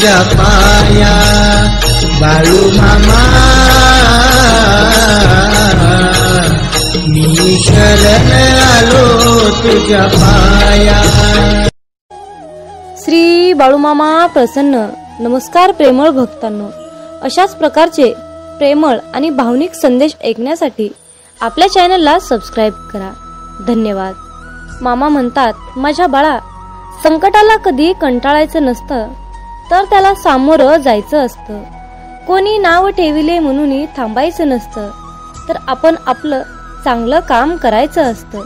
तुझ्या पाया बाळू मामा मी शरण आलो तुझ्या पाया। श्री बाळूमामा प्रसन्न। नमस्कार प्रेमळ भक्तांनो, अशाच प्रकारचे प्रेमळ आणि भावनिक संदेश ऐकण्यासाठी आपल्या चॅनलला सबस्क्राईब करा। धन्यवाद। मामा म्हणतात, माझ्या बाळा, संकटाला कधी कंटाळायचं नसतं, तर त्याला सामोरं जायचं असतं। कोणी नाव ठेविले म्हणून थांबायचं नसतं, तर आपण आपलं चांगलं काम करायचं असतं।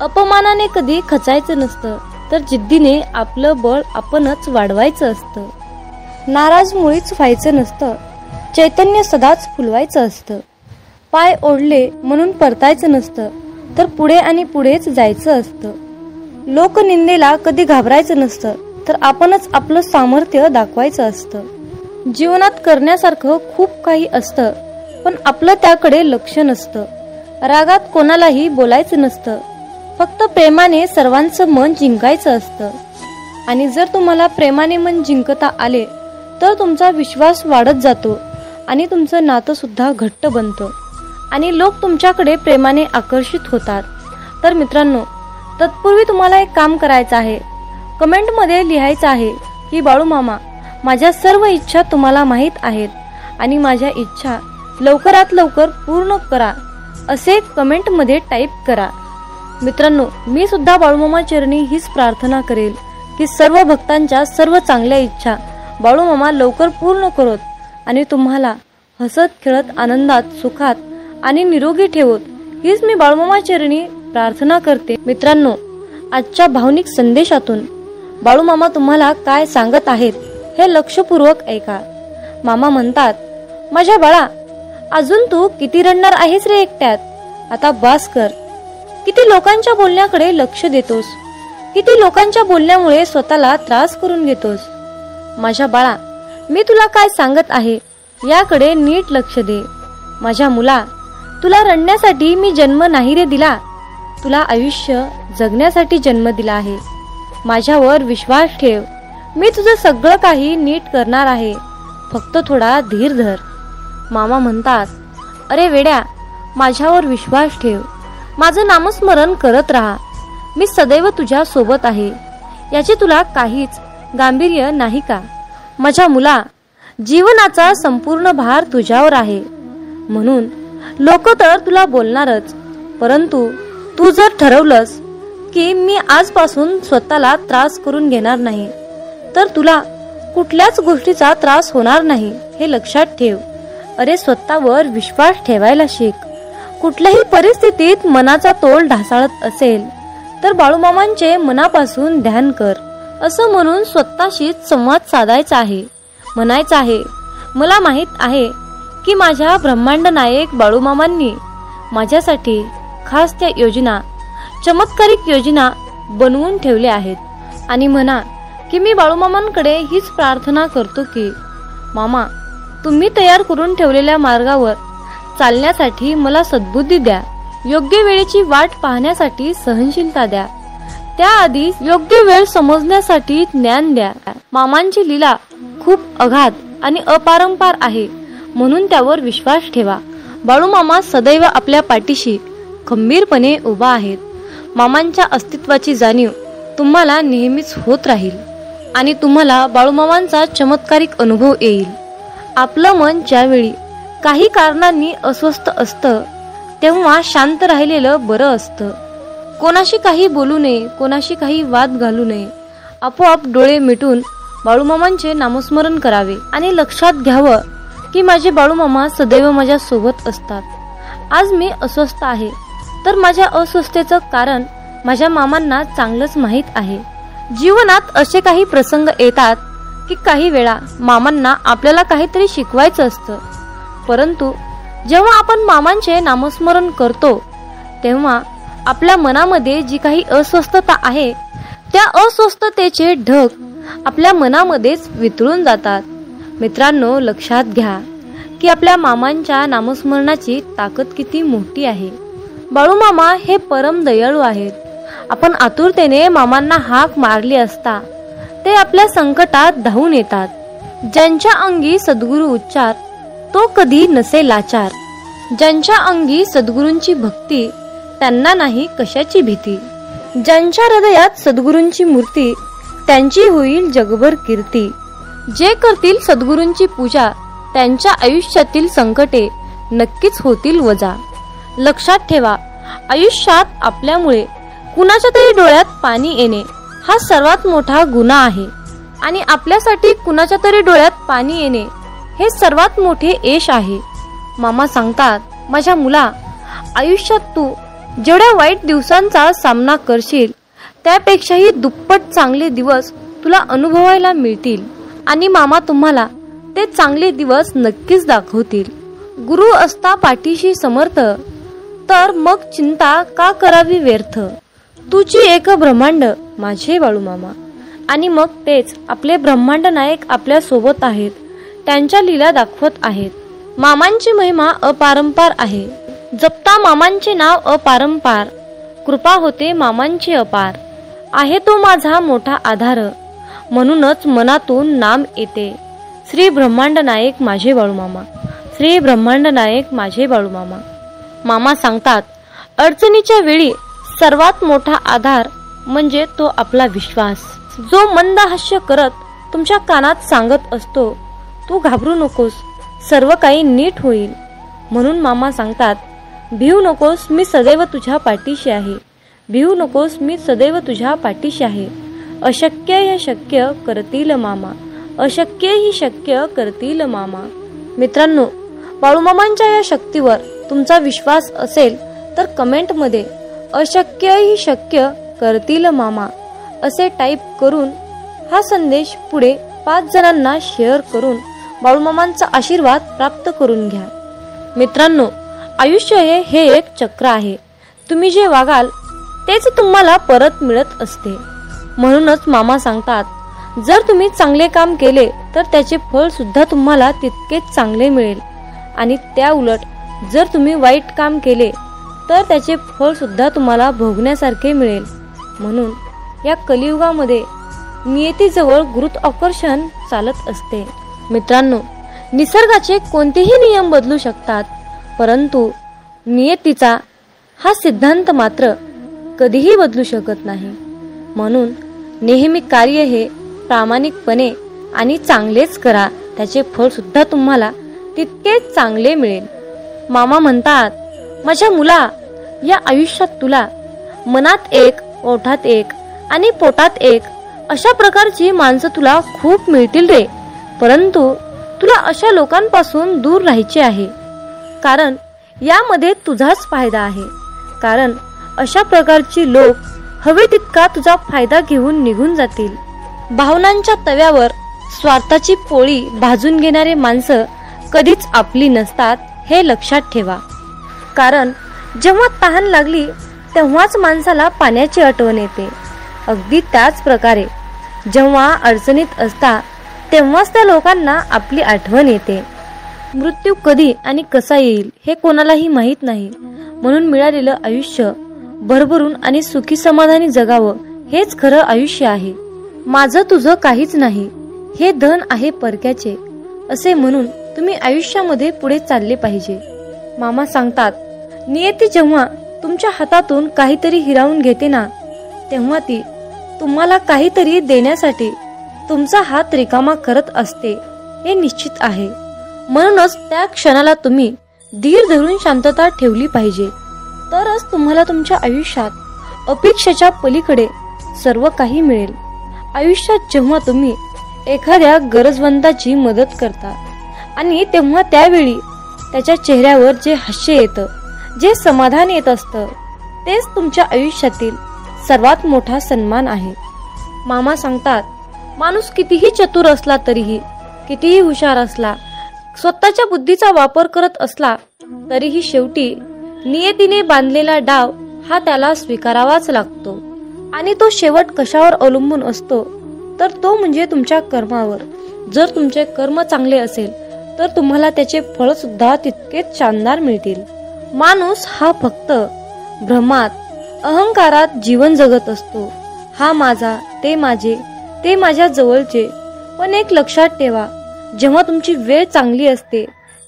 अपमानाने कधी खचायचं नसतं, तर जिद्दीने आपलं बळ आपणच वाढवायचं असतं। नाराज मुळीच व्हायचं नसतं, चैतन्य सदाच फुलवायचं असतं। पाय ओढले म्हणून परतायचं नसतं, तर पुढे आणि पुढेच जायचं असतं। लोकनिंदेला कधी घाबरायचं नसतं, तर आपणच आपलं सामर्थ्य दाखवायचं असतं। जीवनात करण्यासारखं खूप काही असतं, पण आपलं त्याकडे लक्ष नसतं। रागात कोणालाही बोलायचं नसतं, फक्त प्रेमाने सर्वांचं मन जिंकायचं असतं। आणि जर तुम्हाला प्रेमाने मन जिंकता आले, तर तुमचा विश्वास वाढत जातो आणि तुमचं नातं सुद्धा घट्ट बनतं आणि लोक तुमच्याकडे प्रेमाने आकर्षित होतात। तर मित्रांनो, तत्पूर्वी तुम्हाला एक काम करायचं आहे। कमेंट मध्ये लिहायचं आहे की बाळू मामा, माझ्या सर्व इच्छा तुम्हाला माहीत आहेत आणि माझ्या इच्छा लवकरात लवकर पूर्ण करा, असे कमेंट मध्ये टाईप करा। मित्रांनो, मी सुद्धा बाळूमामा चरणी हीच प्रार्थना करेल की सर्व भक्तांच्या सर्व चांगल्या इच्छा बाळूमामा लवकर पूर्ण करोत आणि तुम्हाला हसत खेळत आनंदात सुखात आणि निरोगी ठेवोत, हीच मी बाळूमामा चरणी प्रार्थना करते। मित्रांनो, आजच्या भावनिक संदेशातून बाळूमामा तुम्हाला काय सांगत आहेत हे लक्षपूर्वक ऐका। मामा म्हणतात, माझ्या बाळा, अजून तू किती रडणार आहेस रे एकट्यात? आता बास कर। किती लोकांच्या बोलण्याकडे लक्ष देतोस, किती लोकांच्या बोलण्यामुळे स्वतःला त्रास करून घेतोस। माझ्या बाळा, मी तुला काय सांगत आहे याकडे नीट लक्ष दे। माझ्या मुला, तुला रडण्यासाठी मी जन्म नाही रे दिला, तुला आयुष्य जगण्यासाठी जन्म दिला आहे। माझ्यावर विश्वास ठेव, मी तुझं सगळं काही नीट करणार आहे, फक्त थोडा धीर धर। मामा म्हणतात, अरे वेड्या, माझ्यावर विश्वास ठेव, माझं नामस्मरण करत राहा, मी सदैव तुझ्या सोबत आहे, याचे तुला काहीच गांभीर्य नाही का? माझ्या मुला, जीवनाचा संपूर्ण भार तुझ्यावर आहे, म्हणून लोक तर तुला बोलणारच, परंतु तू जर ठरवलंस की मी आजपासून स्वतःला त्रास करून घेणार नाही, तर तुला कुठल्याच गोष्टीचा त्रास होणार नाही, हे लक्षात ठेव। अरे, स्वतःवर विश्वास ठेवायला शिक। कुठल्याही परिस्थितीत मनाचा तोल ढासाळत असेल तर बाळूमामांचे मनापासून ध्यान कर, असं म्हणून स्वतःशीच संवाद साधायचा आहे। म्हणायचं आहे, मला माहित आहे की माझ्या ब्रह्मांड नायक बाळूमामांनी माझ्यासाठी खास त्या योजना, चमत्कारिक योजना बनवून ठेवल्या आहेत। आणि म्हणा की मी बाळूमामांकडे हीच प्रार्थना करतो की मामा, तुम्ही तयार करून ठेवलेल्या मार्गावर चालण्यासाठी मला सद्बुद्धी द्या, योग्य वेळेची वाट पाहण्यासाठी सहनशीलता द्या, त्याआधी योग्य वेळ समजण्यासाठी ज्ञान द्या। मामांची लीला खूप अगाध आणि अपारंपार आहे, म्हणून त्यावर विश्वास ठेवा। बाळूमामा सदैव आपल्या पाठीशी खंबीरपणे उभा आहेत। मामांच्या अस्तित्वाची जाणीव तुम्हाला नेहमीच होत राहील आणि तुम्हाला बाळूमामांचा चमत्कारिक अनुभव येईल। आपलं मन ज्यावेळी काही कारणांनी अस्वस्थ असतं, तेव्हा शांत राहिलेलं बरं असतं। कोणाशी काही बोलू नये, कोणाशी काही वाद घालू नये, आपोआप डोळे मिटून बाळूमामांचे नामस्मरण करावे आणि लक्षात घ्यावं की माझे बाळूमामा सदैव माझ्या सोबत असतात। आज मी अस्वस्थ आहे, तर माझ्या अस्वस्थतेचं कारण माझ्या मामांना चांगलंच माहीत आहे। जीवनात असे काही प्रसंग येतात की काही वेळा मामांना आपल्याला काहीतरी शिकवायचं असतं, परंतु जेव्हा आपण मामांचे नामस्मरण करतो, तेव्हा आपल्या मनामध्ये जी काही अस्वस्थता आहे, त्या अस्वस्थतेचे ढग आपल्या मनामध्येच वितळून जातात। मित्रांनो, लक्षात घ्या की आपल्या मामांच्या नामस्मरणाची ताकद किती मोठी आहे। बाळूमामा हे परम दयाळू आहेत। आपण आतुरतेने मामांना हाक मारली असता ते आपल्या संकटात धावून येतात। ज्यांच्या अंगी सद्गुरु उच्चार तो कधी नसे लाचार. ज्यांच्या अंगी सद्गुरूंची भक्ती त्यांना नाही कशाची भीती. ज्यांच्या हृदयात सद्गुरूंची मूर्ती त्यांची होईल जगभर कीर्ती. जे करतील सद्गुरूंची पूजा त्यांच्या आयुष्यातील संकटे नक्कीच होतील वजा. लक्षात ठेवा, आयुष्यात आपल्यामुळे कुणाच्या तरी डोळ्यात पाणी येणे हा सर्वात मोठा गुन्हा आहे आणि आपल्यासाठी कुणाच्या तरी डोळ्यात पाणी येणे हे सर्वात मोठे यश आहे. मामा सांगतात, माझ्या मुला, आयुष्यात तू जेवढ्या वाईट दिवसांचा सामना करशील त्यापेक्षाही दुप्पट चांगले दिवस तुला अनुभवायला मिळतील आणि मामा तुम्हाला ते चांगले दिवस नक्कीच दाखवतील. गुरु असता पाठीशी समर्थ तर मग चिंता का करावी व्यर्थ. तुझी एक ब्रह्मांड माझे बाळू मामा. आणि मग तेच आपले ब्रह्मांड नायक आपल्या सोबत आहेत, त्यांच्या लीला दाखवत आहेत. मामांची महिमा अपारंपार आहे. जपता मामांचे नाव अपारंपार, कृपा होते मामांची अपार. आहे तो माझा मोठा आधार, म्हणूनच मनातून नाम येते. श्री ब्रह्मांड नायक माझे बाळू मामा. श्री ब्रह्मांड नायक माझे बाळू मामा. मामा सांगतात, अडचणीच्या वेळी सर्वात मोठा आधार म्हणजे तो आपला विश्वास, जो मंद हास्य करत तुमच्या कानात सांगत असतो, तू घाबरू नकोस, सर्व काही नीट होईल. म्हणून मामा सांगतात, भिवू नकोस, मी सदैव तुझ्या पाठीशी आहे. भिवू नकोस, मी सदैव तुझ्या पाठीशी आहे. अशक्य हे शक्य करतील मामा. अशक्य ही शक्य करतील मामा. मित्रांनो, बाळूमामांच्या या शक्तीवर तुमचा विश्वास असेल तर कमेंटमध्ये अशक्य ही शक्य करतील मामा असे टाईप करून हा संदेश पुढे 5 जणांना शेअर करून बाळूमामांचा आशीर्वाद प्राप्त करून घ्या. मित्रांनो, आयुष्य हे एक चक्र आहे. तुम्ही जे वागाल तेच तुम्हाला परत मिळत असते. म्हणूनच मामा सांगतात, जर तुम्ही चांगले काम केले तर त्याचे फळ सुद्धा तुम्हाला तितकेच चांगले मिळेल आणि त्या उलट जर तुम्ही वाईट काम केले तर त्याचे फळ सुद्धा तुम्हाला भोगण्यासारखे मिळेल. म्हणून या कलियुगामध्ये नियतीजवळ गुरुत्वाकर्षण चालत असते. मित्रांनो, निसर्गाचे कोणतेही नियम बदलू शकतात, परंतु नियतीचा हा सिद्धांत मात्र कधीही बदलू शकत नाही. म्हणून नेहमी कार्य हे प्रामाणिकपणे आणि चांगलेच करा, त्याचे फळ सुद्धा तुम्हाला तितकेच चांगले मिळेल. मामा म्हणतात, माझ्या मुला, या आयुष्यात तुला मनात एक, ओठात एक आणि पोटात एक अशा प्रकारची माणसं तुला खूप मिळतील रे. परंतु तुला अशा लोकांपासून दूर राहायचे आहे, कारण यामध्ये तुझाच फायदा आहे. कारण अशा प्रकारची लोक हवे तितका तुझा फायदा घेऊन निघून जातील. भावनांच्या तव्यावर स्वार्थाची पोळी भाजून घेणारे माणसं कधीच आपली नसतात, हे लक्षात ठेवा. कारण जेव्हा तहान लागली तेव्हाच माणसाला पाण्याची आठवण येते. अगदी त्याच प्रकारे जेव्हा अडचणीत असता तेव्हाच त्या लोकांना आपली आठवण येते. मृत्यू कधी आणि कसा येईल हे कोणालाही माहीत नाही. म्हणून मिळालेलं आयुष्य भरभरून आणि सुखी समाधानी जगावं हेच खरं आयुष्य आहे. माझं तुझं काहीच नाही, हे धन आहे परक्याचे, असे म्हणून तुम्ही आयुष्यामध्ये पुढे चालले पाहिजे. मामा सांगतात, नियती जेव्हा तुमच्या हातातून काहीतरी हिरावून घेते ना, तेव्हा ती तुम्हाला काहीतरी देण्यासाठी तुमचा हात रिकामा करत असते, हे निश्चित आहे. म्हणूनच त्या क्षणाला तुम्ही धीर धरून शांतता ठेवली पाहिजे, तरच तुम्हाला तुमच्या आयुष्यात अपेक्षेच्या पलीकडे सर्व काही मिळेल. आयुष्यात जेव्हा तुम्ही एखाद्या गरजवंताची मदत करता आणि तेव्हा त्यावेळी त्याच्या चेहऱ्यावर जे हास्य येतं, जे समाधान येत असतं, तेच तुमच्या आयुष्यातील सर्वात मोठा सन्मान आहे. मामा सांगतात, माणूस कितीही चतुर असला तरीही, कितीही हुशार असला, स्वतःच्या बुद्धीचा वापर करत असला तरीही शेवटी नियतीने बांधलेला डाव हा त्याला स्वीकारावाच लागतो. आणि तो शेवट कशावर अवलंबून असतो तर तो म्हणजे तुमच्या कर्मावर. जर तुमचे कर्म चांगले असेल तर तुम्हाला त्याचे फळ सुद्धा तितकेच शानदार मिळतील. माणूस हा फक्त भ्रमात, अहंकारात जीवन जगत असतो. हा माझा, ते माझे, ते माझ्या जवळचे. पण एक लक्षात ठेवा, जेव्हा तुमची वेळ चांगली असते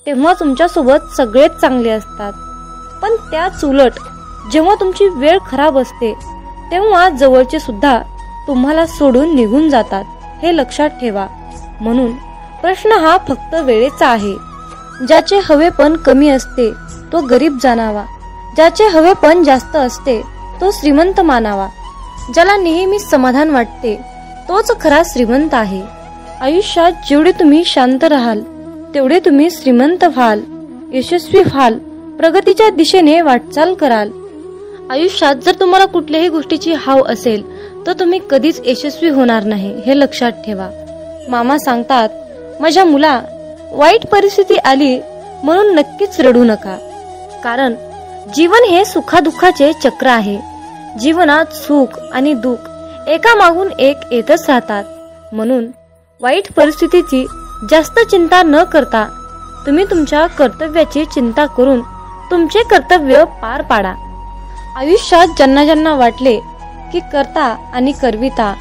तेव्हा तुमच्यासोबत सगळेच चांगले असतात, पण त्याच उलट जेव्हा तुमची वेळ खराब असते तेव्हा जवळचे सुद्धा तुम्हाला सोडून निघून जातात, हे लक्षात ठेवा. म्हणून प्रश्न हा फक्त वेळेचा आहे. ज्याचे हवेपण कमी असते तो गरीब जाणावा, ज्याचे हवेपण जास्त असते तो श्रीमंत मानावा. ज्याला नेहमी समाधान वाटते तोच खरा श्रीमंत आहे. आयुष्यात जेवढे तुम्ही शांत राहाल तेवढे तुम्ही श्रीमंत व्हाल, यशस्वी व्हाल, प्रगतीच्या दिशेने वाटचाल कराल. आयुष्यात जर तुम्हाला कुठल्याही गोष्टीची हाव असेल तर तुम्ही कधीच यशस्वी होणार नाही, हे लक्षात ठेवा. मामा सांगतात, माझ्या मुला, वाईट परिस्थिती आली म्हणून नक्कीच रडू नका, कारण जीवन हे सुखादुःखाचे चक्र आहे. जीवनात सुख आणि दुःख एकामागून एक येतच राहतात. म्हणून वाईट परिस्थितीची जास्त चिंता न करता तुम्ही तुमच्या कर्तव्याची चिंता करून तुमचे कर्तव्य पार पाडा. आयुष्यात ज्यांना ज्यांना वाटले की कर्ता आणि करविता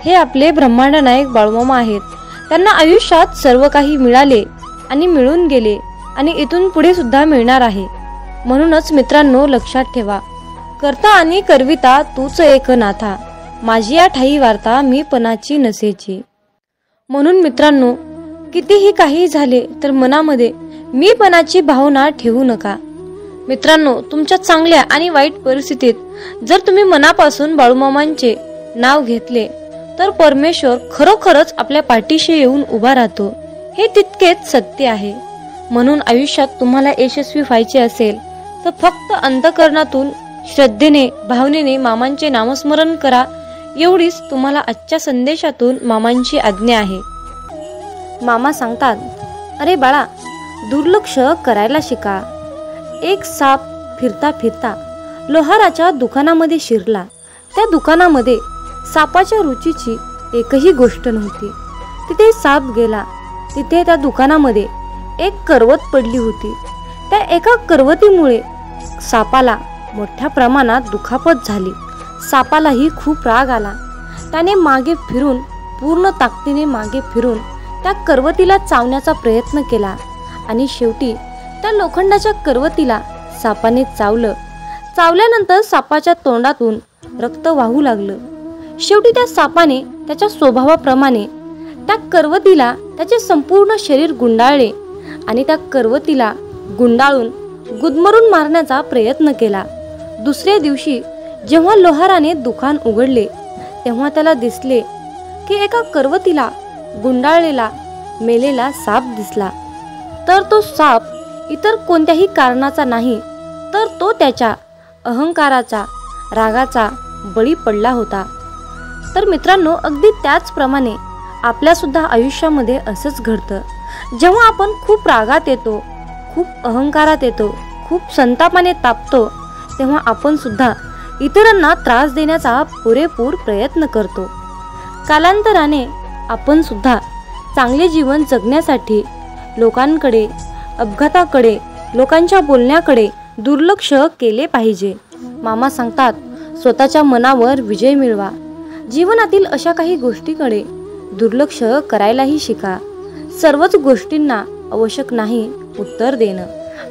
हे आपले ब्रह्मांड नायक बाळूमामा आहेत, त्यांना आयुष्यात सर्व काही मिळाले आणि मिळून गेले आणि इथून पुढे सुद्धा मिळणार आहे. म्हणूनच मित्रांनो, लक्षात ठेवा, कर्ता आणि करविता तूच एक नाथा, माझी या ठाई वार्ता मी पणाची नसेची. म्हणून मित्रांनो, कितीही काही झाले तर मनामध्ये मी पणाची भावना ठेवू नका. मित्रांनो, तुमच्या चांगल्या आणि वाईट परिस्थितीत जर तुम्ही मनापासून बाळूमामांचे नाव घेतले तर परमेश्वर खरोखरच आपल्या पाठीशी येऊन उभा राहतो, हे तितकेच सत्य आहे. म्हणून आयुष्यात तुम्हाला यशस्वी व्हायचे असेल तर फक्त अंतःकरणातून श्रद्धेने, भावनेने मामांचे नामस्मरण करा, एवढीच तुम्हाला आजच्या संदेशातून मामांची आज्ञा आहे. मामा सांगतात, अरे बाळा, दुर्लक्ष करायला शिका. एक साप फिरता फिरता लोहाराच्या दुकानामध्ये शिरला. त्या दुकानामध्ये सापाच्या रुचीची एकही गोष्ट नव्हती. तिथे साप गेला. तिथे त्या दुकानामध्ये एक करवत पडली होती. त्या एका करवतीमुळे सापाला मोठ्या प्रमाणात दुखापत झाली. सापालाही खूप राग आला. त्याने मागे फिरून, पूर्ण ताकदीने मागे फिरून त्या करवतीला चावण्याचा प्रयत्न केला आणि शेवटी त्या लोखंडाच्या करवतीला सापाने चावलं. चावल्यानंतर सापाच्या तोंडातून रक्त वाहू लागलं. शेवटी त्या सापाने त्याच्या स्वभावाप्रमाणे त्या करवतीला त्याचे संपूर्ण शरीर गुंडाळले आणि त्या करवतीला गुंडाळून गुदमरून मारण्याचा प्रयत्न केला. दुसऱ्या दिवशी जेव्हा लोहाराने दुकान उघडले तेव्हा त्याला दिसले की एका करवतीला गुंडाळलेला मेलेला साप दिसला. तर तो साप इतर कोणत्याही कारणाचा नाही, तर तो त्याच्या अहंकाराचा, रागाचा बळी पडला होता. तर मित्रांनो, अगदी त्याचप्रमाणे आपल्या सुद्धा आयुष्यामध्ये असंच घडतं. जेव्हा आपण खूप रागात येतो, खूप अहंकारात येतो, खूप संतापाने तापतो, तेव्हा आपण सुद्धा इतरांना त्रास देण्याचा पुरेपूर प्रयत्न करतो. कालांतराने आपण सुद्धा चांगले जीवन जगण्यासाठी लोकांकडे, अपघाताकडे, लोकांच्या बोलण्याकडे दुर्लक्ष केले पाहिजे. मामा सांगतात, स्वतःच्या मनावर विजय मिळवा. जीवनातील अशा काही गोष्टीकडे दुर्लक्ष करायलाही शिका. सर्वच गोष्टींना आवश्यक नाही उत्तर देणं.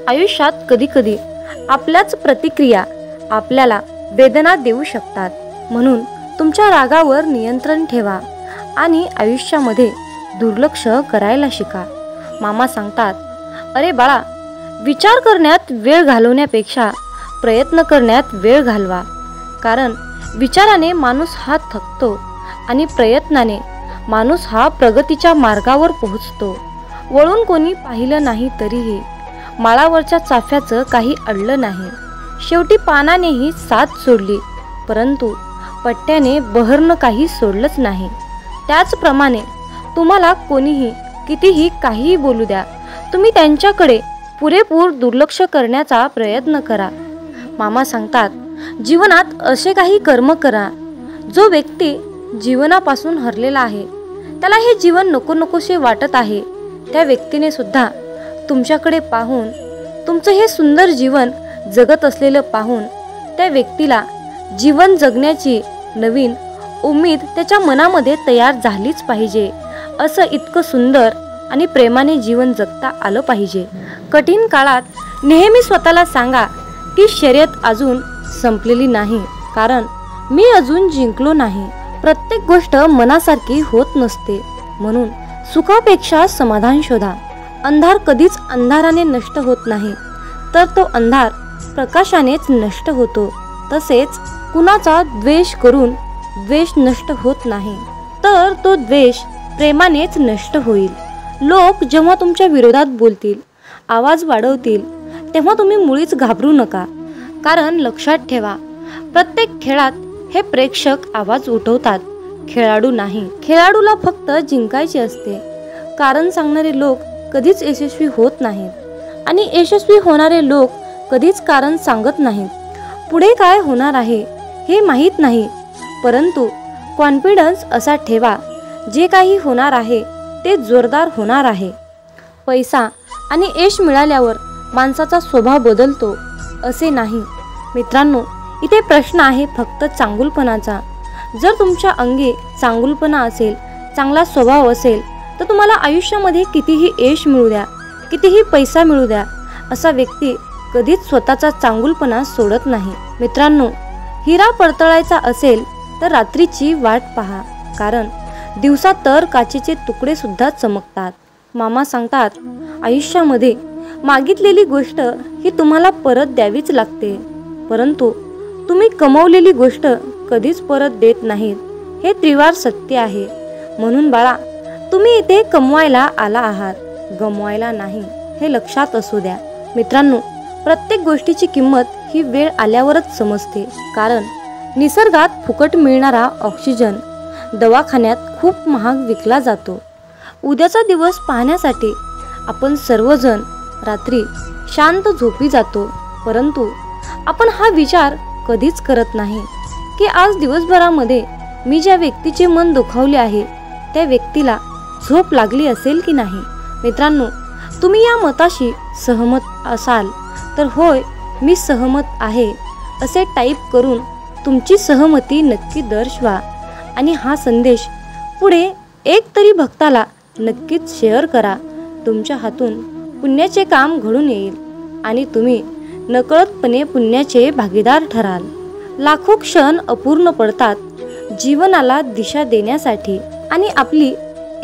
आयुष्यात कधीकधी आपल्याच प्रतिक्रिया आपल्याला वेदना देऊ शकतात. म्हणून तुमच्या रागावर नियंत्रण ठेवा आणि आयुष्यामध्ये दुर्लक्ष करायला शिका. मामा सांगतात, अरे बाळा, विचार करण्यात वेळ घालवण्यापेक्षा प्रयत्न करण्यात वेळ घालवा. कारण विचाराने माणूस हा थकतो आणि प्रयत्नाने माणूस हा प्रगतीच्या मार्गावर पोहोचतो. वळून कोणी पाहिलं नाही तरीही माळावरच्या चाफ्याचं काही अडलं नाही. शेवटी पानानेही साथ सोडली, परंतु पट्ट्याने बहरणं काही सोडलंच नाही. त्याचप्रमाणे तुम्हाला कोणीही कितीही काहीही बोलू द्या, तुम्ही त्यांच्याकडे पुरेपूर दुर्लक्ष करण्याचा प्रयत्न करा. मामा सांगतात, जीवनात असे काही कर्म करा. जो व्यक्ती जीवनापासून हरलेला आहे, त्याला हे जीवन नको नकोसे वाटत आहे, त्या व्यक्तीने सुद्धा तुमच्याकडे पाहून, तुमचं हे सुंदर जीवन जगत असलेलं पाहून त्या व्यक्तीला जीवन जगण्याची नवीन उम्मीद त्याच्या मनामध्ये तयार झालीच पाहिजे. असं इतकं सुंदर आणि प्रेमाने जीवन जगता आलं पाहिजे. कठीण काळात नेहमी स्वतःला सांगा की शर्यत अजून संपलेली नाही, कारण मी अजून जिंकलो नाही. प्रत्येक गोष्ट मनासारखी होत नसते, म्हणून सुखापेक्षा समाधान शोधा. अंधार कधीच अंधाराने नष्ट होत नाही, तर तो अंधार प्रकाशानेच नष्ट होतो. तसेच कुणाचा द्वेष करून द्वेष नष्ट होत नाही, तर तो द्वेष प्रेमानेच नष्ट होईल. लोक जेव्हा तुमच्या विरोधात बोलतील, आवाज वाढवतील, तेव्हा तुम्ही मुळीच घाबरू नका. कारण लक्षात ठेवा, प्रत्येक खेळात हे प्रेक्षक आवाज उठवतात, खेळाडू नाही. खेळाडूला फक्त जिंकायचे असते. कारण सांगणारे लोक कधीच यशस्वी होत नाहीत आणि यशस्वी होणारे लोक कधीच कारण सांगत नाहीत. पुढे काय होणार आहे हे माहीत नाही, परंतु कॉन्फिडन्स असा ठेवा, जे काही होणार आहे ते जोरदार होणार आहे. पैसा आणि यश मिळाल्यावर माणसाचा स्वभाव बदलतो असे नाही. मित्रांनो, इथे प्रश्न आहे फक्त चांगुलपणाचा. जर तुमच्या अंगी चांगुलपणा असेल, चांगला स्वभाव असेल, तर तुम्हाला आयुष्यामध्ये कितीही यश मिळू द्या, कितीही पैसा मिळू द्या, असा व्यक्ती कधीच स्वतःचा चांगुलपणा सोडत नाही. मित्रांनो, हिरा पडतळायचा असेल तर रात्रीची वाट पहा, कारण दिवसा तर काचेचे तुकडे सुद्धा चमकतात. मामा सांगतात, आयुष्यामध्ये मागितलेली गोष्ट ही तुम्हाला परत द्यावीच लागते, परंतु तुम्ही कमवलेली गोष्ट कधीच परत देत नाहीत. हे त्रिवार सत्य आहे. म्हणून बाळा, तुम्ही इथे कमवायला आला आहात, गमवायला नाही, हे लक्षात असू द्या. मित्रांनो, प्रत्येक गोष्टीची किंमत ही वेळ आल्यावरच समजते. कारण निसर्गात फुकट मिळणारा ऑक्सिजन दवाखान्यात खूप महाग विकला जातो. उद्याचा दिवस पाहण्यासाठी आपण सर्वजण रात्री शांत झोपी जातो, परंतु आपण हा विचार कधीच करत नाही की आज दिवसभरामध्ये मी ज्या व्यक्तीचे मन दुखावले आहे त्या व्यक्तीला झोप लागली असेल की नाही. मित्रांनो, तुम्ही या मताशी सहमत असाल तर होय मी सहमत आहे असे टाईप करून तुमची सहमती नक्की दर्शवा आणि हा संदेश पुढे एक तरी भक्ताला नक्कीच शेअर करा. तुमच्या हातून पुण्याचे काम घडून येईल आणि तुम्ही नकळतपणे पुण्याचे भागीदार ठराल. लाखो क्षण अपूर्ण पडतात जीवनाला दिशा देण्यासाठी आणि आपली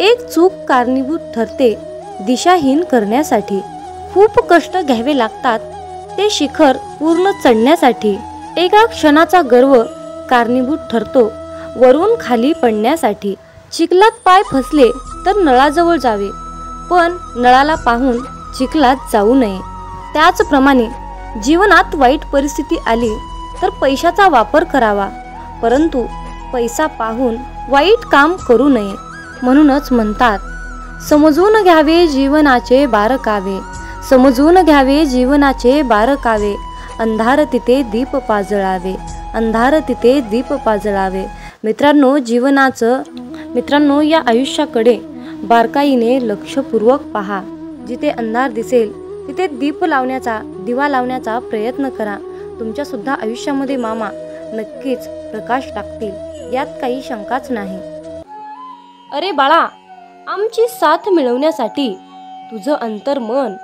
एक चूक कारणीभूत ठरते दिशाहीन करण्यासाठी. खूप कष्ट घ्यावे लागतात ते शिखर पूर्ण चढण्यासाठी. एका क्षणाचा गर्व कारणीभूत ठरतो वरून खाली पडण्यासाठी. चिखलात पाय फसले तर नळाजवळ जावे, पण नळाला पाहून चिखलात जाऊ नये. त्याचप्रमाणे जीवनात वाईट परिस्थिती आली तर पैशाचा वापर करावा, परंतु पैसा पाहून वाईट काम करू नये. म्हणूनच म्हणतात, समजून घ्यावे जीवनाचे बारकावे, समजून घ्यावे जीवनाचे बारकावे, अंधार तिथे दीप पाजळावे, अंधार तिथे दीप पाजळावे. मित्रांनो, या आयुष्याकडे बारकाईने लक्षपूर्वक पहा. जिथे अंधार दिसेल तिथे दिवा लावण्याचा प्रयत्न करा. तुमच्या सुद्धा आयुष्यामध्ये मामा नक्कीच प्रकाश टाकतील, यात काही शंकाच नाही. अरे बाळा, आमची साथ मिळवण्यासाठी तुझं अंतर्मन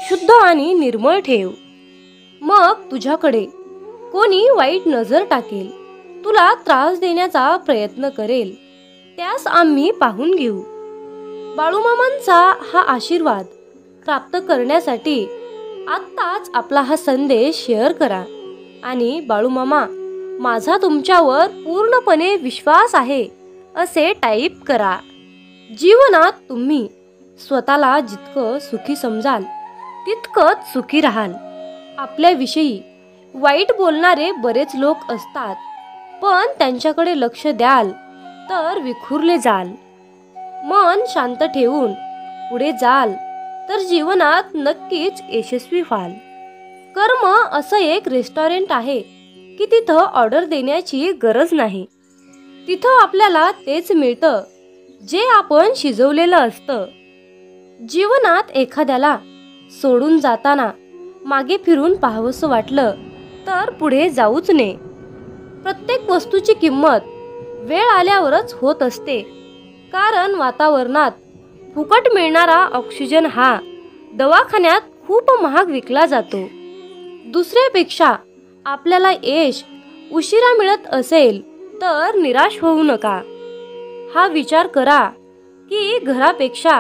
शुद्ध आणि निर्मळ ठेव. मग तुझ्याकडे कोणी वाईट नजर टाकेल, तुला त्रास देण्याचा प्रयत्न करेल, त्यास आम्ही पाहून घेऊ. बाळूमामांचा हा आशीर्वाद प्राप्त करण्यासाठी आत्ताच आपला हा संदेश शेअर करा आणि बाळूमामा, माझा तुमच्यावर पूर्णपणे विश्वास आहे असे टाईप करा. जीवनात तुम्ही स्वतःला जितकं सुखी समजाल तितकंच सुखी राहाल. आपल्याविषयी वाईट बोलणारे बरेच लोक असतात, पण त्यांच्याकडे लक्ष द्याल तर विखुरले जाल. मन शांत ठेवून पुढे जाल तर जीवनात नक्कीच यशस्वी व्हाल. कर्म असं एक रेस्टॉरंट आहे की तिथं ऑर्डर देण्याची गरज नाही. तिथं आपल्याला तेच मिळतं जे आपण शिजवलेलं असतं. जीवनात एखाद्याला सोडून जाताना मागे फिरून पाहावंसं वाटलं तर पुढे जाऊच नये. प्रत्येक वस्तूची किंमत वेळ आल्यावरच होत असते, कारण वातावरणात फुकट मिळणारा ऑक्सिजन हा दवाखान्यात खूप महाग विकला जातो. दुसऱ्यापेक्षा आपल्याला यश उशिरा मिळत असेल तर निराश होऊ नका. हा विचार करा की घरापेक्षा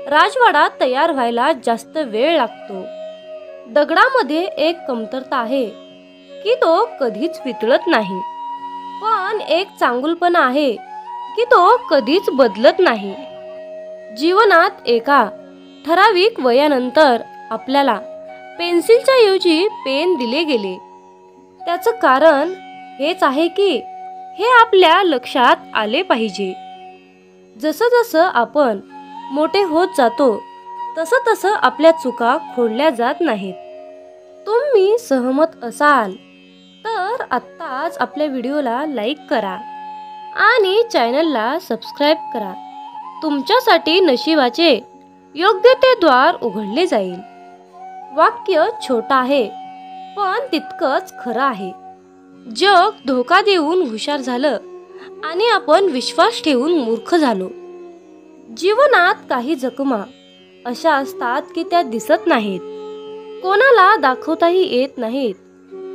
राजवाडा तयार व्हायला जास्त वेळ लागतो. दगडामध्ये एक कमतरता आहे की तो कधीच वितळत नाही, पण एक चांगुलपणा आहे की तो कधीच बदलत नाही. जीवनात एका ठराविक वयानंतर आपल्याला पेन्सिलच्या ऐवजी पेन दिले गेले. त्याचं कारण हेच आहे की हे आपल्या लक्षात आले पाहिजे. जसं जसं आपण मोठे होत जातो तसं तसं आपल्या चुका खोडल्या जात नाहीत. तुम्ही सहमत असाल तर आत्ताच आपल्या व्हिडिओला लाईक करा आणि चॅनलला सबस्क्राईब करा. तुमच्यासाठी नशिबाचे योग्य ते द्वार उघडले जाईल. वाक्य छोटं आहे पण तितकंच खरं आहे. जग धोका देऊन हुशार झालं आणि आपण विश्वास ठेवून मूर्ख झालो. जीवनात काही जखमा अशा असतात की त्या दिसत नाहीत, कोणाला दाखवताही येत नाहीत,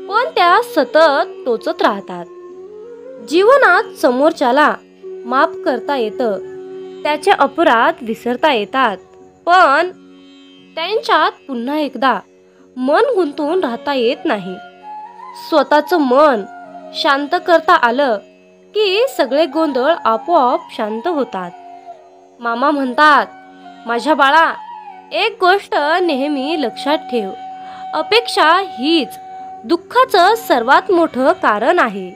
पण त्या सतत टोचत राहतात. जीवनात समोरच्याला माफ करता येतं, त्याचे अपराध विसरता येतात, पण त्यांच्यात पुन्हा एकदा मन गुंतून राहता येत नाही. स्वतःचं मन शांत करता आलं की सगळे गोंधळ आपोआप शांत होतात. मामा म्हणतात, माझ्या बाळा, एक गोष्ट नेहमी लक्षात ठेव, अपेक्षा हीच दुःखाचं सर्वात मोठं कारण आहे.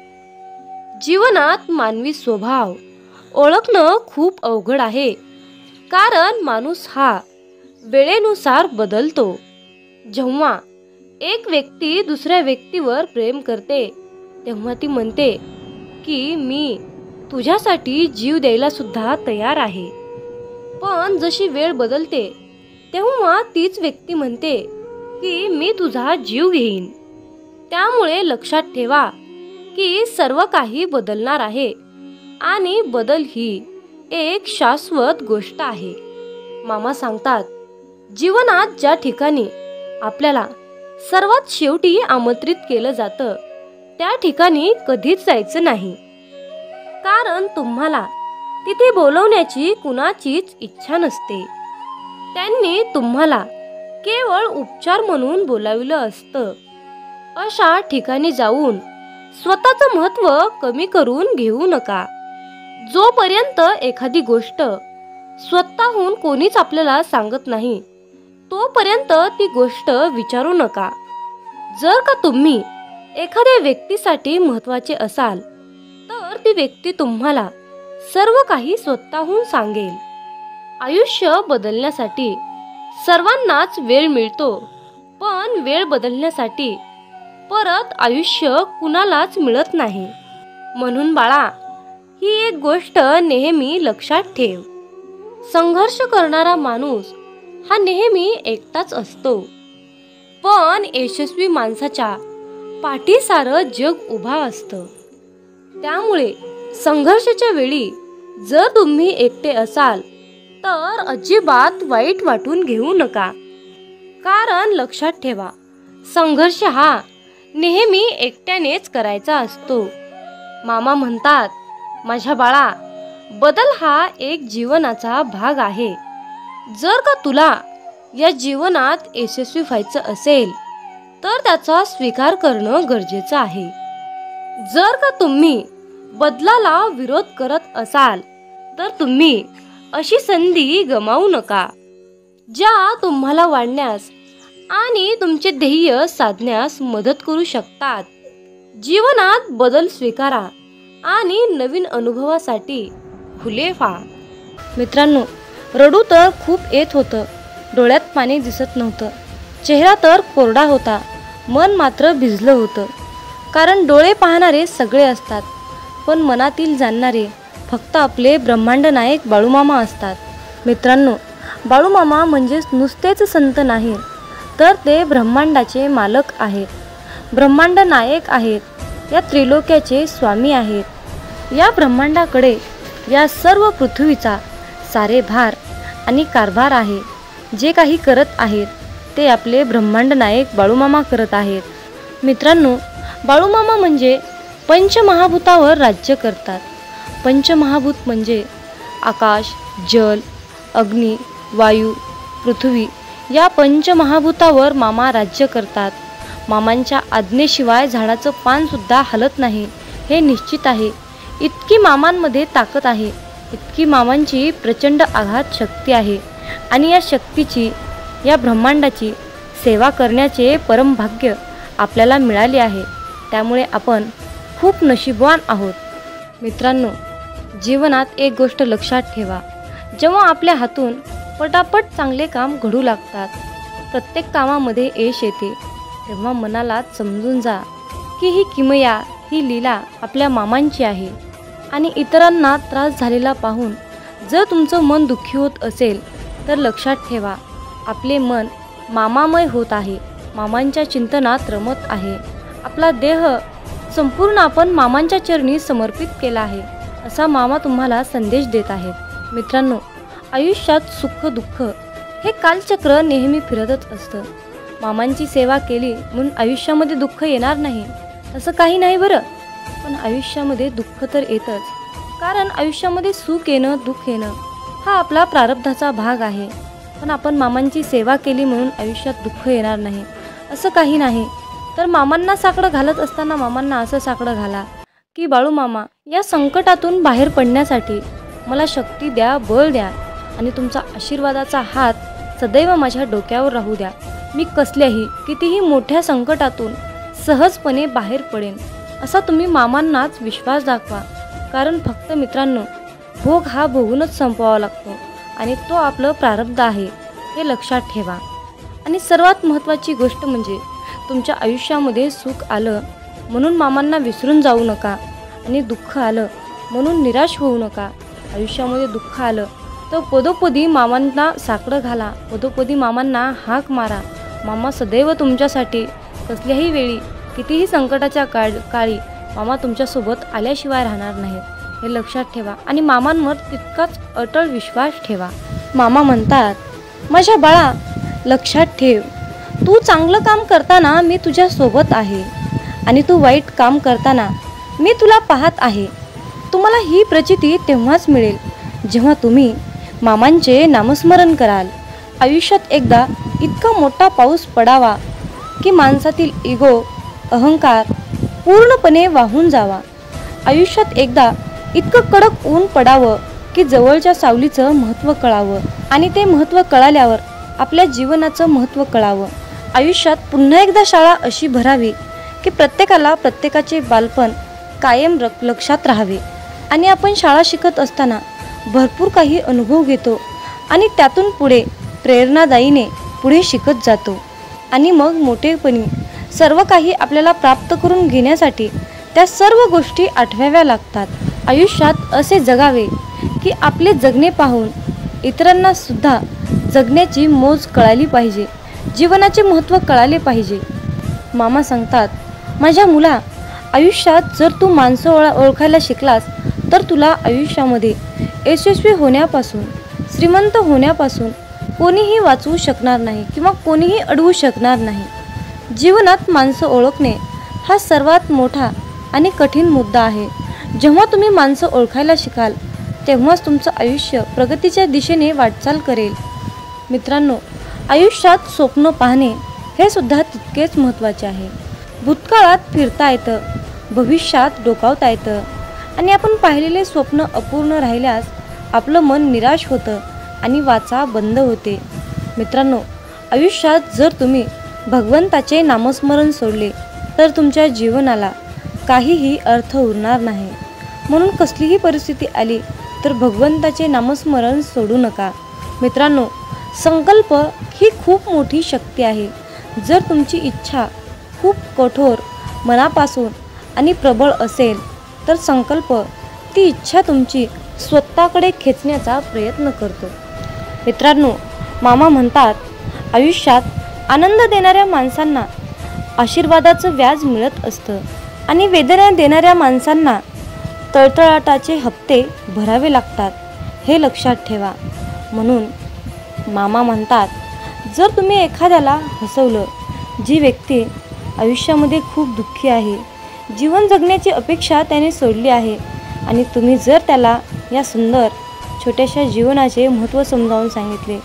जीवनात मानवी स्वभाव ओळखणं खूप अवघड आहे, कारण माणूस हा वेळेनुसार बदलतो. जेव्हा एक व्यक्ती दुसऱ्या व्यक्तीवर प्रेम करते तेव्हा ती म्हणते की मी तुझ्यासाठी जीव द्यायला सुद्धा तयार आहे. पण जशी वेळ बदलते तेव्हा तीच व्यक्ती म्हणते की मी तुझा जीव घेईन. त्यामुळे लक्षात ठेवा की सर्व काही बदलणार आहे आणि बदल ही एक शाश्वत गोष्ट आहे. मामा सांगतात, जीवनात ज्या ठिकाणी आपल्याला सर्वात शेवटी आमंत्रित केलं जातं त्या ठिकाणी कधीच जायचं नाही, कारण तुम्हाला तिथे बोलवण्याची कुणाचीच इच्छा नसते. त्यांनी तुम्हाला केवळ उपचार म्हणून बोलावलं असतं. अशा ठिकाणी जाऊन स्वतःचं महत्त्व कमी करून घेऊ नका. जोपर्यंत एखादी गोष्ट स्वतःहून कोणीच आपल्याला सांगत नाही तोपर्यंत ती गोष्ट विचारू नका. जर का तुम्ही एखाद्या व्यक्तीसाठी महत्त्वाचे असाल तर ती व्यक्ती तुम्हाला सर्व काही स्वतःहून सांगेल. आयुष्य बदलण्यासाठी सर्वांनाच वेळ मिळतो, पण वेळ बदलण्यासाठी परत आयुष्य कुणालाच मिळत नाही. म्हणून बाळा, ही एक गोष्ट नेहमी लक्षात ठेव, संघर्ष करणारा माणूस हा नेहमी एकटाच असतो, पण यशस्वी माणसाच्या पाठी सारं जग उभा असतं. त्यामुळे संघर्षाच्या वेळी जर तुम्ही एकटे असाल तर अजिबात वाईट वाटून घेऊ नका, कारण लक्षात ठेवा, संघर्ष हा नेहमी एकट्यानेच करायचा असतो. मामा म्हणतात, माझ्या बाळा, बदल हा एक जीवनाचा भाग आहे. जर का तुला या जीवनात यशस्वी व्हायचं असेल तर त्याचा स्वीकार करणं गरजेचं आहे. जर का तुम्ही बदलाला विरोध करत असाल तर तुम्ही अशी संधी गमावू नका ज्या तुम्हाला वाढण्यास आणि तुमचे ध्येय साधण्यास मदत करू शकतात. जीवनात बदल स्वीकारा आणि नवीन अनुभवासाठी खुले व्हा. मित्रांनो, रडू तर खूप येत होतं, डोळ्यात पाणी दिसत नव्हतं, चेहरा तर कोरडा होता, मन मात्र भिजलं होतं. कारण डोळे पाहणारे सगळे असतात, पण मनातील जाणणारे फक्त आपले ब्रह्मांड नायक बाळूमामा असतात. मित्रांनो, बाळूमामा म्हणजेच नुसतेच संत नाहीत, तर ते ब्रह्मांडाचे मालक आहेत, ब्रह्मांड नायक आहेत, या त्रिलोक्याचे स्वामी आहेत. या ब्रह्मांडाकडे या सर्व पृथ्वीचा सारे भार आणि कारभार आहे. जे काही करत आहेत ते आपले ब्रह्मांड नायक बाळूमामा करत आहेत. मित्रांनो, बाळूमामा म्हणजे पंचमहाभूतावर राज्य करतात. पंचमहाभूत म्हणजे आकाश, जल, अग्नी, वायू, पृथ्वी या पंचमहाभूतावर मामा राज्य करतात. मामांच्या आज्ञेशिवाय झाडाचं पानसुद्धा हलत नाही हे निश्चित आहे. इतकी मामांमध्ये ताकद आहे, इतकी मामांची प्रचंड आघात शक्ती आहे आणि या शक्तीची, या ब्रह्मांडाची सेवा करण्याचे परमभाग्य आपल्याला मिळाले आहे. त्यामुळे आपण खूप नशीबवान आहोत. मित्रांनो, जीवनात एक गोष्ट लक्षात ठेवा. जेव्हा आपल्या हातून पटापट चांगले काम घडू लागतात, प्रत्येक कामामध्ये यश येते, तेव्हा मनाला समजून जा की ही किमया, ही लीला आपल्या मामांची आहे. आणि इतरांना त्रास झालेला पाहून जर तुमचं मन दुःखी होत असेल तर लक्षात ठेवा, आपले मन मामामय होत आहे, मामांच्या चिंतनात रमत आहे. आपला देह संपूर्ण आपण मामांच्या चरणी समर्पित केला आहे, असा मामा तुम्हाला संदेश देत आहेत. मित्रांनो, आयुष्यात सुख दुःख हे कालचक्र नेहमी फिरतच असतं. मामांची सेवा केली म्हणून आयुष्यामध्ये दुःख येणार नाही असं काही नाही बरं. पण आयुष्यामध्ये दुःख तर येतच, कारण आयुष्यामध्ये सुख येणं, दुःख येणं हा आपला प्रारब्धाचा भाग आहे. पण आपण मामांची सेवा केली म्हणून आयुष्यात दुःख येणार नाही असं काही नाही. तर मामांना साकडं घालत असताना मामांना असं साकडं घाला की बाळूमामा, या संकटातून बाहेर पडण्यासाठी मला शक्ती द्या, बळ द्या आणि तुमचा आशीर्वादाचा हात सदैव माझ्या डोक्यावर राहू द्या. मी कसल्याही कितीही मोठ्या संकटातून सहजपणे बाहेर पडेन असा तुम्ही मामांनाच विश्वास दाखवा. कारण फक्त मित्रांनो, भोग हा भोगूनच संपवावा लागतो आणि तो आपलं प्रारब्ध आहे हे लक्षात ठेवा. आणि सर्वात महत्त्वाची गोष्ट म्हणजे तुमच्या आयुष्यामध्ये सुख आलं म्हणून मामांना विसरून जाऊ नका आणि दुःख आलं म्हणून निराश होऊ नका. आयुष्यामध्ये दुःख आलं तर पदोपदी मामांना साकडं घाला, पदोपदी मामांना हाक मारा. मामा सदैव तुमच्यासाठी कसल्याही वेळी, कितीही संकटाच्या काळी मामा तुमच्यासोबत आल्याशिवाय राहणार नाहीत हे लक्षात ठेवा. आणि मामांवर तितकाच अटळ विश्वास ठेवा. मामा म्हणतात, माझ्या बाळा लक्षात ठेव, तू चांगलं काम करताना मी तुझ्या सोबत आहे आणि तू वाईट काम करताना मी तुला पाहत आहे. तुम्हाला ही प्रचिती तेव्हाच मिळेल जेव्हा तुम्ही मामांचे नामस्मरण कराल. आयुष्यात एकदा इतका मोठा पाऊस पडावा की माणसातील इगो, अहंकार पूर्णपणे वाहून जावा. आयुष्यात एकदा इतकं कडक ऊन पडावं की जवळच्या सावलीचं महत्त्व कळावं आणि ते महत्त्व कळाल्यावर आपल्या जीवनाचं महत्त्व कळावं. आयुष्यात पुन्हा एकदा शाळा अशी भरावी की प्रत्येकाला प्रत्येकाचे बालपण कायम लक्षात राहावे. आणि आपण शाळा शिकत असताना भरपूर काही अनुभव घेतो आणि त्यातून पुढे प्रेरणादायीने पुढे शिकत जातो. आणि मग मोठेपणी सर्व काही आपल्याला प्राप्त करून घेण्यासाठी त्या सर्व गोष्टी आठवाव्या लागतात. आयुष्यात असे जगावे की आपले जगणे पाहून इतरांना सुद्धा जगण्याची मोज कळाली पाहिजे, जीवनाचे महत्त्व कळाले पाहिजे. मामा सांगतात, माझ्या मुला, आयुष्यात जर तू माणसं ओळखायला शिकलास तर तुला आयुष्यामध्ये यशस्वी होण्यापासून, श्रीमंत होण्यापासून कोणीही वाचवू शकणार नाही किंवा कोणीही अडवू शकणार नाही. जीवनात माणसं ओळखणे हा सर्वात मोठा आणि कठीण मुद्दा आहे. जेव्हा तुम्ही माणसं ओळखायला शिकाल तेव्हाच तुमचं आयुष्य प्रगतीच्या दिशेने वाटचाल करेल. मित्रांनो, आयुष्यात स्वप्न पाहणे हे सुद्धा तितकेच महत्त्वाचे आहे. भूतकाळात फिरता येतं, भविष्यात डोकावता येतं आणि आपण पाहिलेले स्वप्न अपूर्ण राहिल्यास आपलं मन निराश होतं आणि वाचा बंद होते. मित्रांनो, आयुष्यात जर तुम्ही भगवंताचे नामस्मरण सोडले तर तुमच्या जीवनाला काहीही अर्थ उरणार नाही. म्हणून कसलीही परिस्थिती आली तर भगवंताचे नामस्मरण सोडू नका. मित्रांनो, संकल्प ही खूप मोठी शक्ती आहे. जर तुमची इच्छा खूप कठोर, मनापासून आणि प्रबळ असेल तर संकल्प ती इच्छा तुमची स्वतःकडे खेचण्याचा प्रयत्न करतो. मित्रांनो, मामा म्हणतात, आयुष्यात आनंद देणाऱ्या माणसांना आशीर्वादाचं व्याज मिळत असतं आणि वेदना देणाऱ्या माणसांना तळतळाटाचे हप्ते भरावे लागतात हे लक्षात ठेवा. म्हणून मामा म्हणतात, जर तुम्ही एखाद्याला हसवलं, जी व्यक्ती आयुष्यामध्ये खूप दुःखी आहे, जीवन जगण्याची अपेक्षा त्याने सोडली आहे, आणि तुम्ही जर त्याला या सुंदर छोट्याशा जीवनाचे महत्त्व समजावून सांगितले,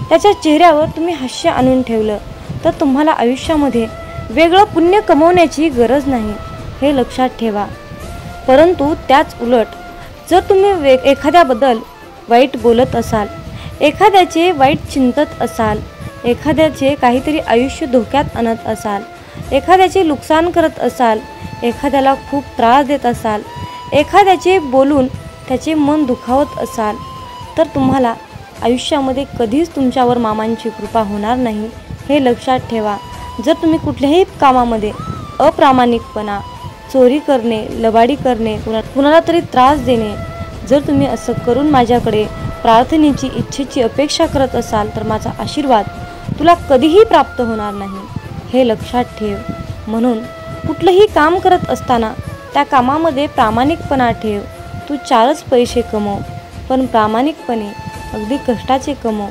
त्याच्या चेहऱ्यावर तुम्ही हास्य आणून ठेवलं, तर तुम्हाला आयुष्यामध्ये वेगळं पुण्य कमवण्याची गरज नाही, हे लक्षात ठेवा. परंतु त्याच उलट जर तुम्ही एखाद्याबद्दल वाईट बोलत असाल, एखाद्याचे वाईट चिंतत असाल, एखाद्याचे काहीतरी आयुष्य धोक्यात आणत असाल, एखाद्याचे नुकसान करत असाल, एखाद्याला खूप त्रास देत असाल, एखाद्याचे बोलून त्याचे मन दुखावत असाल, तर तुम्हाला आयुष्यामध्ये कधीच तुमच्यावर मामांची कृपा होणार नाही, हे लक्षात ठेवा. जर तुम्ही कुठल्याही कामामध्ये अप्रामाणिकपणा, चोरी करणे, लबाडी करणे, कुणाला तरी त्रास देणे, जर तुम्ही असं करून माझ्याकडे प्रार्थनेची इच्छेची अपेक्षा करत असाल, तर माझा आशीर्वाद तुला कधीही प्राप्त होणार नाही, हे लक्षात ठेव. म्हणून कुठलंही काम करत असताना त्या कामामध्ये प्रामाणिकपणा ठेव. तू 4च पैसे कमव, पण प्रामाणिकपणे अगदी कष्टाचे कमव.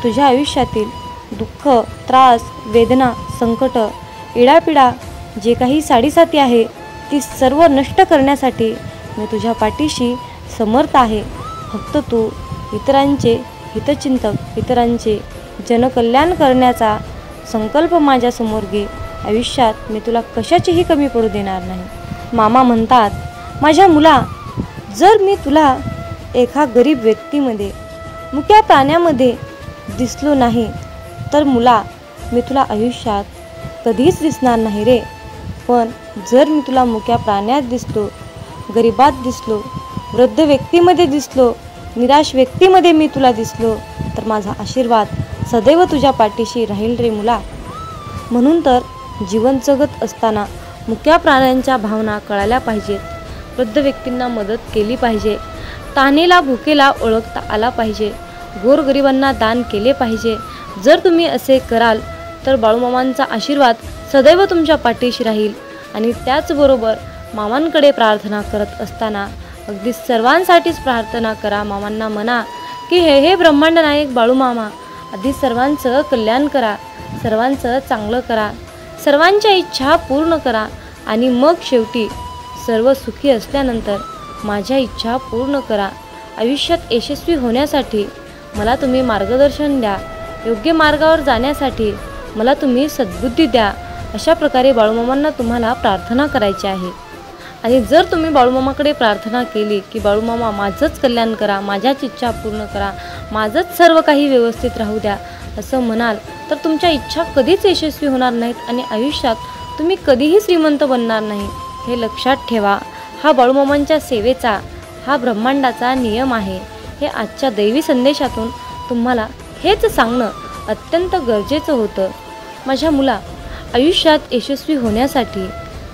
तुझ्या आयुष्यातील दुःख, त्रास, वेदना, संकट, इडापिडा जे काही साडीसाती आहे, ती सर्व नष्ट करण्यासाठी मी तुझ्या पाठीशी समर्थ आहे. फक्त तू इतरांचे हितचिंतक, इतरांचे जनकल्याण करण्याचा संकल्प माझ्यासमोर घे. आयुष्यात मी तुला कशाचीही कमी पडू देणार नाही. मामा म्हणतात, माझ्या मुला, जर मी तुला एका गरीब व्यक्तीमध्ये, मुक्या प्राण्यामध्ये दिसलो नाही, तर मुला मी तुला आयुष्यात कधीच दिसणार नाही रे. पण जर मी तुला मुक्या प्राण्यात दिसलो, गरिबात दिसलो, वृद्ध व्यक्तीमध्ये दिसलो, निराश व्यक्तीमध्ये मी तुला दिसलो, तर माझा आशीर्वाद सदैव तुझ्या पाठीशी राहील रे मुला. म्हणून तर जीवन जगत असताना मुक्या प्राण्यांच्या भावना कळाल्या पाहिजेत. वृद्ध व्यक्तींना मदत केली पाहिजे, तानेला भुकेला ओळखता आला पाहिजे, गोरगरिबांना दान केले पाहिजे. जर तुम्ही असे कराल तर बाळूमामांचा आशीर्वाद सदैव तुमच्या पाठीशी राहील. आणि त्याचबरोबर मामांकडे प्रार्थना करत असताना अगदी सर्वांसाठीच प्रार्थना करा. मामांना म्हणा की हे ब्रह्मांड नायक बाळूमामा, आधी सर्वांचं कल्याण करा, सर्वांचं चांगलं करा, सर्वांच्या इच्छा पूर्ण करा, आणि मग शेवटी सर्व सुखी असल्यानंतर माझ्या इच्छा पूर्ण करा. आयुष्यात यशस्वी होण्यासाठी मला तुम्ही मार्गदर्शन द्या, योग्य मार्गावर जाण्यासाठी मला तुम्ही सद्बुद्धी द्या. अशा प्रकारे बाळूमामांना तुम्हाला प्रार्थना करायची आहे. आणि जर तुम्ही बाळूमामाकडे प्रार्थना केली की बाळूमामा माझंच कल्याण करा, माझ्याच इच्छा पूर्ण करा, माझंच सर्व काही व्यवस्थित राहू द्या, असं म्हणाल, तर तुमच्या इच्छा कधीच यशस्वी होणार नाहीत आणि आयुष्यात तुम्ही कधीही श्रीमंत बनणार नाही, हे लक्षात ठेवा. हा बाळूमामांच्या सेवेचा, हा ब्रह्मांडाचा नियम आहे. हे आजच्या दैवी संदेशातून तुम्हाला हेच सांगणं अत्यंत गरजेचं होतं. माझ्या मुला, आयुष्यात यशस्वी होण्यासाठी,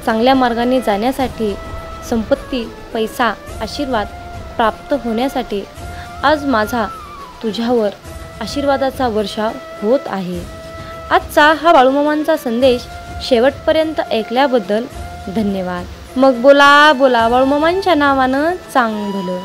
चांगल्या मार्गाने जाण्यासाठी, संपत्ती, पैसा, आशीर्वाद प्राप्त होण्यासाठी आज माझा तुझ्यावर आशीर्वादाचा वर्षाव होत आहे. आजचा हा बाळूमामांचा संदेश शेवटपर्यंत ऐकल्याबद्दल धन्यवाद. मग बोला बोला बाळूमामांच्या नावानं चांग भलं.